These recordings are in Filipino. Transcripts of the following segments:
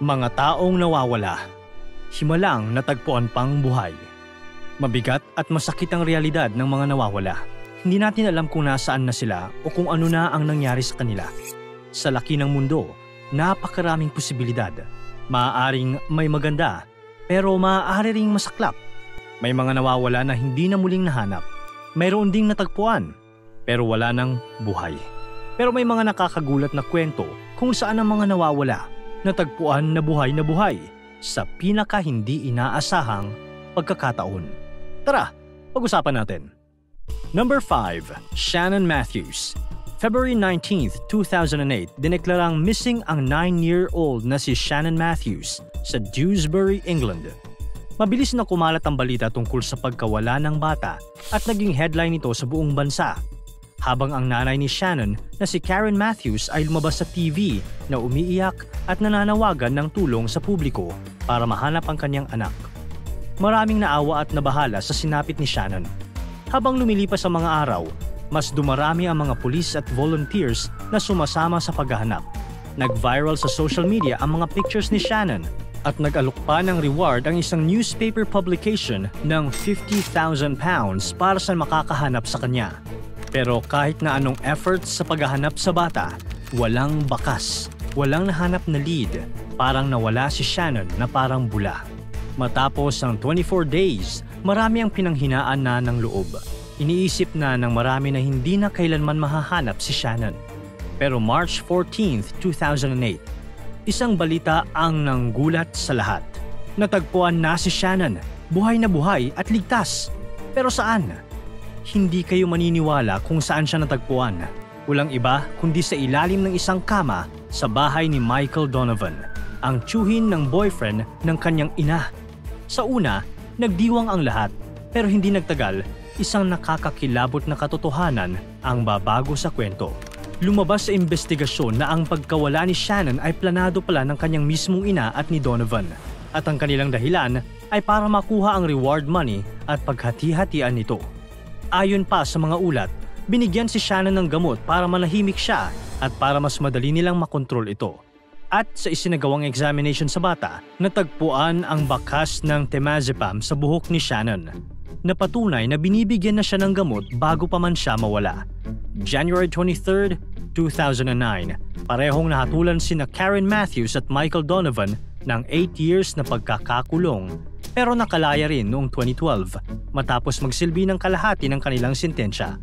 Mga taong nawawala, himalang natagpuan pang buhay. Mabigat at masakit ang realidad ng mga nawawala. Hindi natin alam kung nasaan na sila o kung ano na ang nangyari sa kanila. Sa laki ng mundo, napakaraming posibilidad. Maaaring may maganda, pero maaari ring masaklap. May mga nawawala na hindi na muling nahanap. Mayroon ding natagpuan, pero wala nang buhay. Pero may mga nakakagulat na kwento kung saan ang mga nawawala natagpuan na buhay sa pinaka hindi inaasahang pagkakataon. Tara, pag-usapan natin. Number 5. Shannon Matthews. February 19, 2008, dineklarang missing ang 9-year-old na si Shannon Matthews sa Dewsbury, England. Mabilis na kumalat ang balita tungkol sa pagkawala ng bata at naging headline ito sa buong bansa. Habang ang nanay ni Shannon na si Karen Matthews ay lumabas sa TV na umiiyak at nananawagan ng tulong sa publiko para mahanap ang kanyang anak. Maraming naawa at nabahala sa sinapit ni Shannon. Habang lumilipas ang mga araw, mas dumarami ang mga pulis at volunteers na sumasama sa paghahanap. Nag-viral sa social media ang mga pictures ni Shannon at nag-alok pa ng reward ang isang newspaper publication ng £50,000 para sa makakahanap sa kanya. Pero kahit na anong efforts sa paghahanap sa bata, walang bakas, walang nahanap na lead, parang nawala si Shannon na parang bula. Matapos ang 24 days, marami ang pinanghinaan na ng loob. Iniisip na ng marami na hindi na kailanman mahahanap si Shannon. Pero March 14, 2008, isang balita ang nanggulat sa lahat. Natagpuan na si Shannon, buhay na buhay at ligtas. Pero saan? Hindi kayo maniniwala kung saan siya natagpuan. Walang iba kundi sa ilalim ng isang kama sa bahay ni Michael Donovan, ang tiyuhin ng boyfriend ng kanyang ina. Sa una, nagdiwang ang lahat, pero hindi nagtagal, isang nakakakilabot na katotohanan ang babago sa kwento. Lumabas sa investigasyon na ang pagkawala ni Shannon ay planado pala ng kanyang mismong ina at ni Donovan, at ang kanilang dahilan ay para makuha ang reward money at paghati-hatian nito. Ayon pa sa mga ulat, binigyan si Shannon ng gamot para manahimik siya at para mas madali nilang makontrol ito. At sa isinagawang examination sa bata, natagpuan ang bakas ng temazepam sa buhok ni Shannon. Napatunay na binibigyan na siya ng gamot bago pa man siya mawala. January 23, 2009, parehong nahatulan sina Karen Matthews at Michael Donovan ng 8 years na pagkakakulong. Pero nakalaya rin noong 2012 matapos magsilbi ng kalahati ng kanilang sentensya.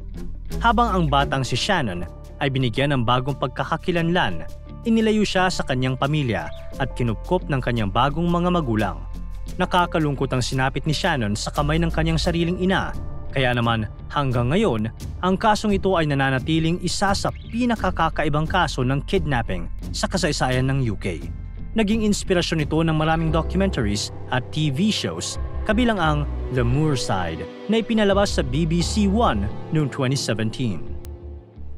Habang ang batang si Shannon ay binigyan ng bagong pagkakakilanlan, inilayo siya sa kanyang pamilya at kinupkop ng kanyang bagong mga magulang. Nakakalungkot ang sinapit ni Shannon sa kamay ng kanyang sariling ina, kaya naman hanggang ngayon, ang kasong ito ay nananatiling isa sa pinakakakaibang kaso ng kidnapping sa kasaysayan ng UK. Naging inspirasyon ito ng maraming documentaries at TV shows, kabilang ang The Moor Side na ipinalabas sa BBC One noong 2017.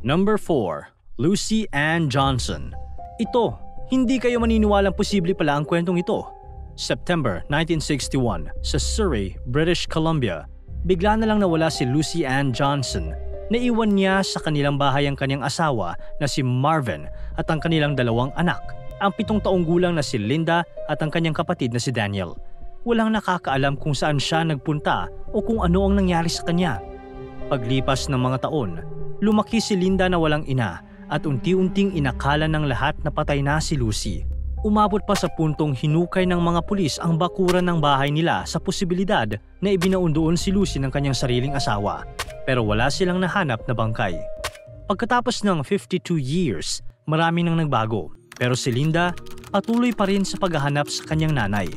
Number 4. Lucy Ann Johnson. Ito, hindi kayo maniniwalang posible pala ang kwentong ito. September 1961, sa Surrey, British Columbia, bigla na lang nawala si Lucy Ann Johnson. Naiwan niya sa kanilang bahay ang kanyang asawa na si Marvin at ang kanilang dalawang anak, ang 7 taong gulang na si Linda at ang kanyang kapatid na si Daniel. Walang nakakaalam kung saan siya nagpunta o kung ano ang nangyari sa kanya. Paglipas ng mga taon, lumaki si Linda na walang ina at unti-unting inakala ng lahat na patay na si Lucy. Umabot pa sa puntong hinukay ng mga pulis ang bakuran ng bahay nila sa posibilidad na ibinaon doon si Lucy ng kanyang sariling asawa, pero wala silang nahanap na bangkay. Pagkatapos ng 52 years, marami nang nagbago. Pero si Linda, patuloy pa rin sa paghahanap sa kanyang nanay.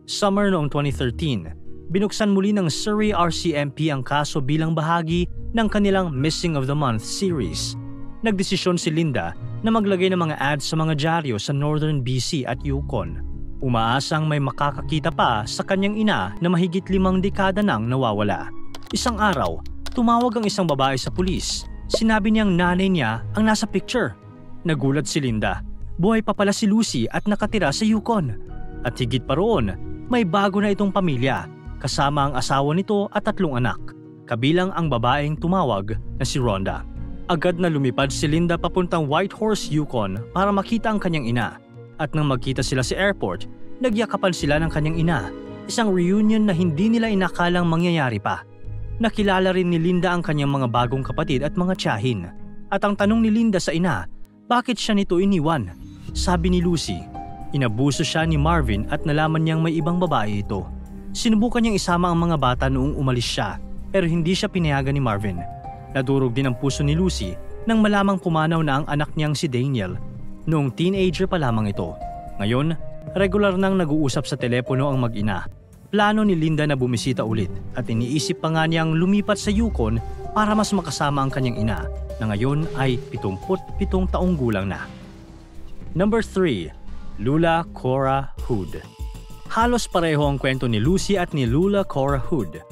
Summer noong 2013, binuksan muli ng Surrey RCMP ang kaso bilang bahagi ng kanilang Missing of the Month series. Nagdesisyon si Linda na maglagay ng mga ads sa mga dyaryo sa Northern BC at Yukon. Umaasang may makakakita pa sa kanyang ina na mahigit 5 dekada nang nawawala. Isang araw, tumawag ang isang babae sa pulis. Sinabi niyang nanay niya ang nasa picture. Nagulat si Linda. Buhay pa pala si Lucy at nakatira sa Yukon. At higit pa roon, may bago na itong pamilya, kasama ang asawa nito at 3 anak, kabilang ang babaeng tumawag na si Rhonda. Agad na lumipad si Linda papuntang Whitehorse, Yukon para makita ang kanyang ina. At nang magkita sila sa airport, nagyakapan sila ng kanyang ina. Isang reunion na hindi nila inakalang mangyayari pa. Nakilala rin ni Linda ang kanyang mga bagong kapatid at mga tiyahin. At ang tanong ni Linda sa ina, bakit siya nito iniwan? Sabi ni Lucy, inabuso siya ni Marvin at nalaman niyang may ibang babae ito. Sinubukan niyang isama ang mga bata noong umalis siya, pero hindi siya pinayagan ni Marvin. Nadurog din ang puso ni Lucy nang malamang pumanaw na ang anak niyang si Daniel. Noong teenager pa lamang ito. Ngayon, regular nang nag-uusap sa telepono ang mag-ina. Plano ni Linda na bumisita ulit at iniisip pa nga niyang lumipat sa Yukon para mas makasama ang kanyang ina na ngayon ay 77 taong gulang na. Number 3. Lula Cora Hood. Halos pareho ang kwento ni Lucy at ni Lula Cora Hood.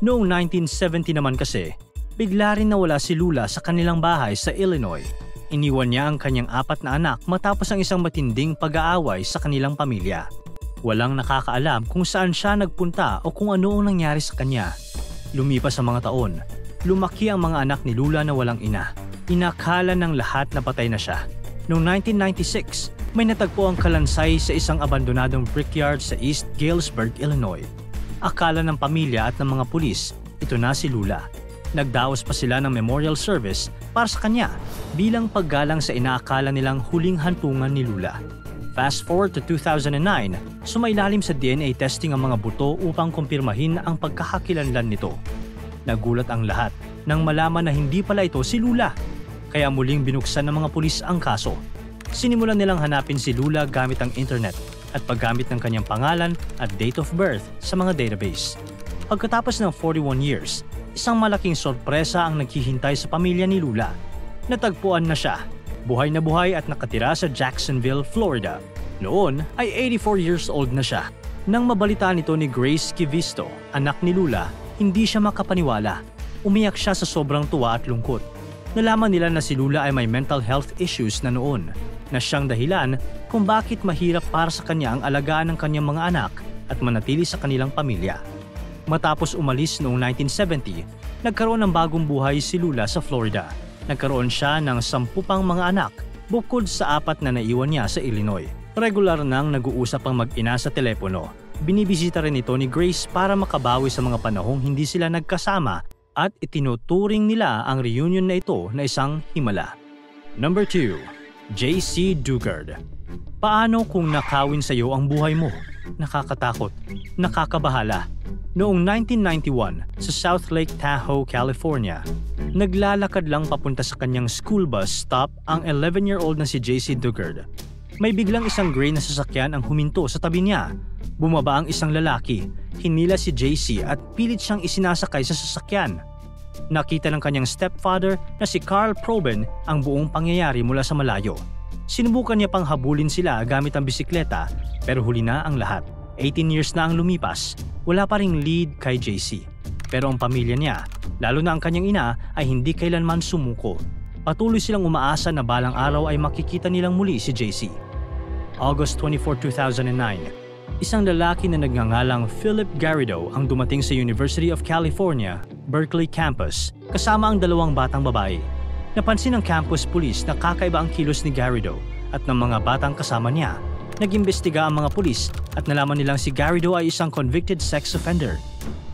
Noong 1970 naman kasi, bigla rin nawala si Lula sa kanilang bahay sa Illinois. Iniwan niya ang kanyang 4 na anak matapos ang isang matinding pag-aaway sa kanilang pamilya. Walang nakakaalam kung saan siya nagpunta o kung ano ang nangyari sa kanya. Lumipas ang mga taon, lumaki ang mga anak ni Lula na walang ina. Inakala ng lahat na patay na siya. Noong 1996, may natagpo ang kalansay sa isang abandonadong brickyard sa East Galesburg, Illinois. Akala ng pamilya at ng mga pulis, ito na si Lula. Nagdaos pa sila ng memorial service para sa kanya bilang paggalang sa inaakala nilang huling hantungan ni Lula. Fast forward to 2009, sumailalim sa DNA testing ang mga buto upang kumpirmahin ang pagkakakilanlan nito. Nagulat ang lahat nang malaman na hindi pala ito si Lula. Kaya muling binuksan ng mga pulis ang kaso. Sinimulan nilang hanapin si Lula gamit ang internet at paggamit ng kanyang pangalan at date of birth sa mga database. Pagkatapos ng 41 years, isang malaking sorpresa ang naghihintay sa pamilya ni Lula. Natagpuan na siya. Buhay na buhay at nakatira sa Jacksonville, Florida. Noon ay 84 years old na siya. Nang mabalitaan ito ni Grace Kivisto, anak ni Lula, hindi siya makapaniwala. Umiyak siya sa sobrang tuwa at lungkot. Nalaman nila na si Lula ay may mental health issues na noon, na siyang dahilan kung bakit mahirap para sa kanya ang alagaan ng kanyang mga anak at manatili sa kanilang pamilya. Matapos umalis noong 1970, nagkaroon ng bagong buhay si Lula sa Florida. Nagkaroon siya ng 10 pang mga anak bukod sa 4 na naiwan niya sa Illinois. Regular nang nag-uusap ang mag-ina sa telepono. Binibisita rin ito ni Grace para makabawi sa mga panahong hindi sila nagkasama at itinuturing nila ang reunion na ito na isang himala. Number 2. J.C. Dugard. Paano kung nakawin sa iyo ang buhay mo? Nakakatakot, nakakabahala. Noong 1991 sa South Lake Tahoe, California, naglalakad lang papunta sa kanyang school bus stop ang 11-year-old na si J.C. Dugard. May biglang isang gray na sasakyan ang huminto sa tabi niya. Bumaba ang isang lalaki, hinila si J.C. at pilit siyang isinasakay sa sasakyan. Nakita ng kanyang stepfather na si Carl Proben ang buong pangyayari mula sa malayo. Sinubukan niya pang habulin sila gamit ang bisikleta pero huli na ang lahat. 18 years na ang lumipas, wala pa ring lead kay JC. Pero ang pamilya niya, lalo na ang kanyang ina, ay hindi kailanman sumuko. Patuloy silang umaasa na balang araw ay makikita nilang muli si JC. August 24, 2009, isang lalaki na nagngangalang Philip Garrido ang dumating sa University of California, Berkeley campus, kasama ang 2 batang babae. Napansin ng campus police na kakaiba ang kilos ni Garrido at ng mga batang kasama niya. Nag-imbestiga ang mga pulis at nalaman nilang si Garrido ay isang convicted sex offender.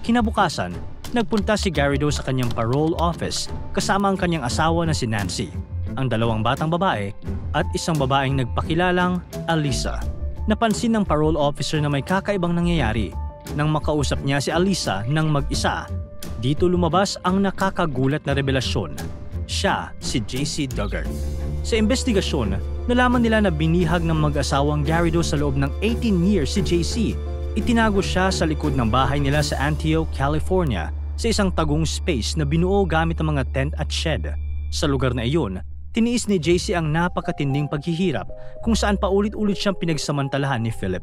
Kinabukasan, nagpunta si Garrido sa kanyang parole office kasama ang kanyang asawa na si Nancy, ang 2 batang babae at isang babaeng nagpakilalang Alisa. Napansin ng parole officer na may kakaibang nangyayari. Nang makausap niya si Alisa nang mag-isa, dito lumabas ang nakakagulat na revelasyon. Siya si J.C. Dugard. Sa investigasyon, nalaman nila na binihag ng mag-asawang Garrido sa loob ng 18 years si JC. Itinago siya sa likod ng bahay nila sa Antioch, California sa isang tagong space na binuo gamit ang mga tent at shed. Sa lugar na iyon, tiniis ni JC ang napakatinding paghihirap kung saan paulit-ulit siyang pinagsamantalahan ni Philip.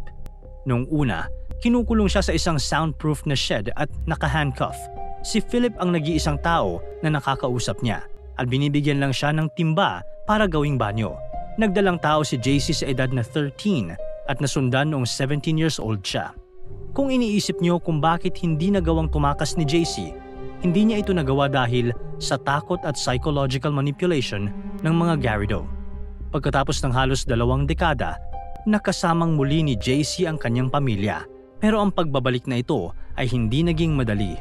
Noong una, kinukulong siya sa isang soundproof na shed at naka-handcuff. Si Philip ang nag-iisang tao na nakakausap niya at binibigyan lang siya ng timba para gawing banyo. Nagdalang tao si JC sa edad na 13 at nasundan noong 17 years old siya. Kung iniisip niyo kung bakit hindi nagawang tumakas ni JC, hindi niya ito nagawa dahil sa takot at psychological manipulation ng mga Garrido. Pagkatapos ng halos 2 dekada, na kasamang muli ni JC ang kanyang pamilya, pero ang pagbabalik na ito ay hindi naging madali.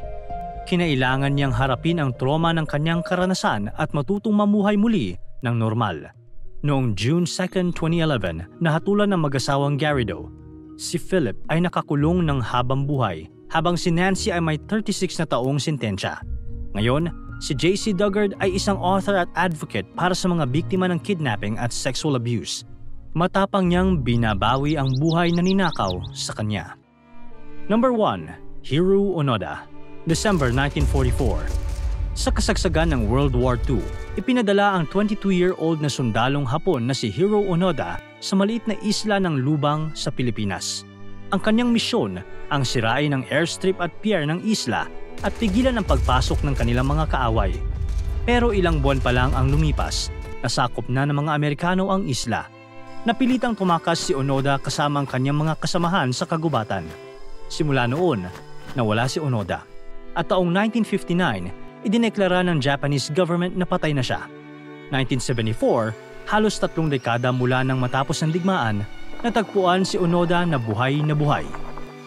Kinailangan niyang harapin ang trauma ng kanyang karanasan at matutong mamuhay muli ng normal. Noong June 2, 2011, nahatulan ng mag-asawang Garrido, si Philip ay nakakulong ng habang buhay habang si Nancy ay may 36 na taong sentensya. Ngayon, si JC Dugard ay isang author at advocate para sa mga biktima ng kidnapping at sexual abuse. Matapang niyang binabawi ang buhay na ninakaw sa kanya. Number 1. Hiro Onoda, December 1944. Sa kasagsagan ng World War II, ipinadala ang 22-year-old na sundalong Hapon na si Hiro Onoda sa maliit na isla ng Lubang sa Pilipinas. Ang kanyang misyon ang sirain ang airstrip at pier ng isla at pigilan ang pagpasok ng kanilang mga kaaway. Pero ilang buwan pa lang ang lumipas, nasakop na ng mga Amerikano ang isla. Napilitang tumakas si Onoda kasama ang kanyang mga kasamahan sa kagubatan. Simula noon, nawala si Onoda. At taong 1959, idineklara ng Japanese government na patay na siya. 1974, halos 3 dekada mula nang matapos ang digmaan, natagpuan si Onoda na buhay.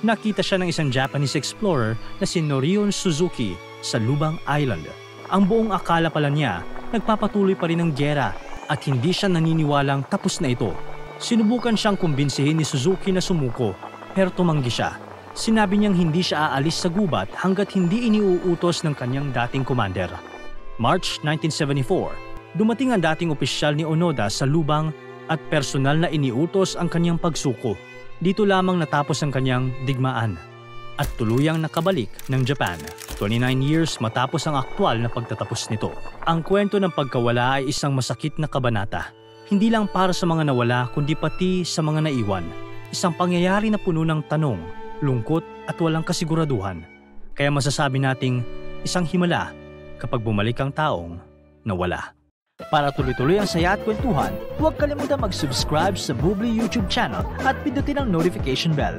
Nakita siya ng isang Japanese explorer na si Norion Suzuki sa Lubang Island. Ang buong akala pala niya, nagpapatuloy pa rin ang giyera at hindi siya naniniwalang tapos na ito. Sinubukan siyang kumbinsihin ni Suzuki na sumuko, pero tumanggi siya. Sinabi niyang hindi siya aalis sa gubat hanggat hindi iniuutos ng kanyang dating commander. March 1974, dumating ang dating opisyal ni Onoda sa Lubang at personal na iniutos ang kanyang pagsuko. Dito lamang natapos ang kanyang digmaan at tuluyang nakabalik ng Japan 29 years matapos ang aktwal na pagtatapos nito. Ang kwento ng pagkawala ay isang masakit na kabanata. Hindi lang para sa mga nawala kundi pati sa mga naiwan. Isang pangyayari na puno ng tanong, lungkot at walang kasiguraduhan. Kaya masasabi nating isang himala kapag bumalik ang taong nawala. Para tuloy-tuloy ang saya at kwentuhan, huwag kalimutan mag-subscribe sa Bubbly YouTube channel at pindutin ang notification bell.